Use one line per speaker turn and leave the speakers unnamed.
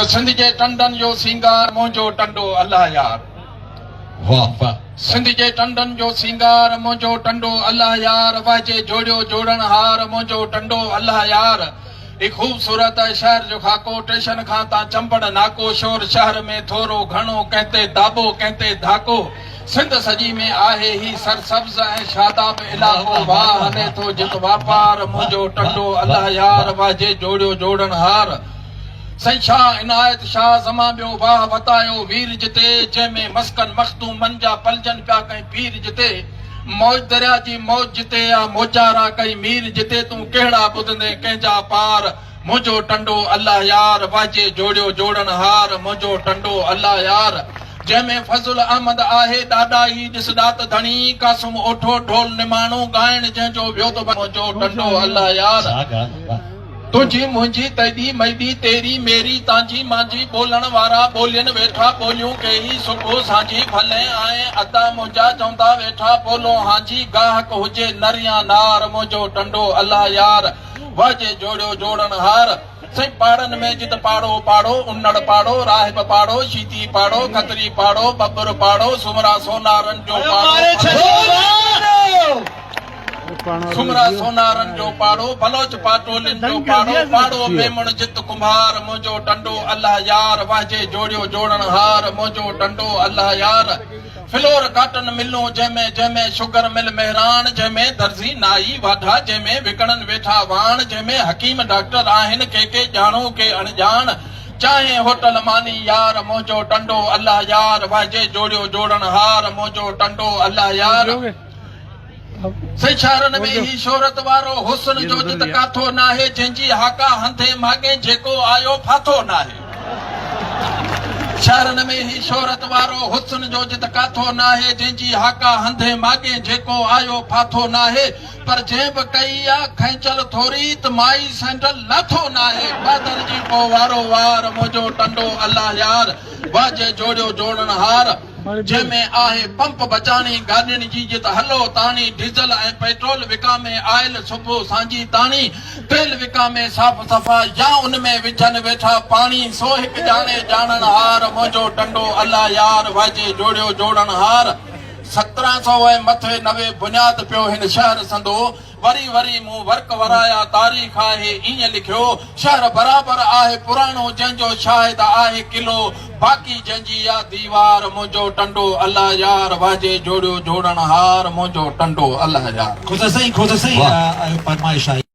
तो सिंध जे टंडन जो सिंगार मुंहिंजो टंडो अल्लाह यार।
वाह वाह।
सिंध जे टंडन जो सिंगार मुंहिंजो टंडो अल्लाह यार। वाजे जोड़ियो जोड़न हार मुंहिंजो टंडो अल्लाह यार। एक खूबसूरत शहर जो खाको स्टेशन खां ता चंबड़ नाको। शोर शहर में थोरो घणो कहते दाबो कहते धाको। सिंध सजी में आहे ही सरसब्ज ऐं शादाब इलाको। वाह हले थो जित वापार मुंहिंजो टंडो अल्लाह यार। वाजे जोड़ियो जोड़न हार। सही शाह इनायत शाह ज़मा ॿियो वाह वतायो वीर जिते। जंहिंमें मस्कन मख़्तूम मंजा पलजन पिया कई पीर जिते। मौज दरिया जी मौज जिते आ मोजारा कई मीर जिते। तूं कहिड़ा ॿुधंदे कंहिंजा पार मुंहिंजो टंडो अल्लाह यार। वाजे जोड़ियो जोड़न हार मुंहिंजो टंडो अल्लाह यार। जंहिंमें फज़ुल अहमद आहे ॾाढा ई ॾिस ॾात धणी। कासुम ओठो ढोल निमाणो ॻाइण जंहिंजो ॿियो त मुंहिंजो टंडो अल्लाह यार। तुझी मुंहिंजी तेरी मैदी तेरी मेरी तांजी मांजी बोलण वारा बोलियन वेठा बोलियूं कई सुबुह सांझी भले आए अदा मुंहिंजा चवंदा वेठा बोलो हांजी। गाहक हुजे नरिया नार मुंहिंजो टंडो अल्लाह यार। वाजे जोड़ियो जोड़न हार। सही पाड़न में जित पाड़ो पाड़ो उन्नड़ पाड़ो राहिब पाड़ो शीती पाड़ो खतरी पाड़ो बब्बर पाड़ो सुमरा सोनारन जो पाड़ो। सुमरा सोनारन जो पाड़ो बलोच पाटोलिन जो पाड़ो। पाड़ो मेमण जित कुम्हार मुंहिंजो टंडो अल्लाह यार। वाजे जोड़ियो जोड़न हार मुंहिंजो टंडो अल्लाह यार। फिलोर काटन मिलूं जंहिंमें जंहिंमें शुगर मिल मेहरान। जंहिंमें दर्जी नाई वाढा जंहिंमें विकणन वेठा वाण। जंहिंमें हकीम डॉक्टर आहिनि के ॼाणो के अणजान। चाहे होटल मानी यार मुंहिंजो टंडो अल्लाह यार। वाजे जोड़ियो जोड़न हार मुंहिंजो टंडो अल्लाह यार। सही शहरन में ही शोहरत वारो हुस्न जो जित काथो नाहे। जंहिंजी हाका हंधे मागे जेको आयो फाथो नाहे। शहरन में ही शोहरत वारो हुस्न जो जित काथो नाहे। जंहिंजी हाका हंधे मागे जेको आयो फाथो नाहे। पर जंहिं बि कई आ खैंचल थोरी त माई सैंडल लाथो नाहे। बादल जी पो वारो वार मुंहिंजो टंडो अल्लाह यार। वाजे जोड़ियो जोड़न हार। जंहिंमें आहे पंप बचाणी गाॾियुनि जी जित हलो ताणी। डीज़ल ऐं पेट्रोल विकामे आयल सुबुह सांझी ताणी। तेल विकामे साफ़ सफ़ा या उन में विझनि वेठा पाणी। सो हिकु ॼाणे ॼाणन हार मुंहिंजो टंडो अल्लाह यार। वाजे जोड़ियो जोड़न हार। 1700 ऐं मथे नवे बुनियाद पियो हिन शहर संदो। वरी वरी मूं वर्क वराया तारीख़ आहे ईअं लिखियो। शहर बराबर आहे पुराणो जंहिंजो शाहिद आहे किलो। बाक़ी जंहिंजी आ दीवार मुंहिंजो टंडो अल्लाह यार। वाजे जोड़ियो जोड़न हार मुंहिंजो टंडो अल्लाह यार।
ख़ुद सही फरमाइश आई।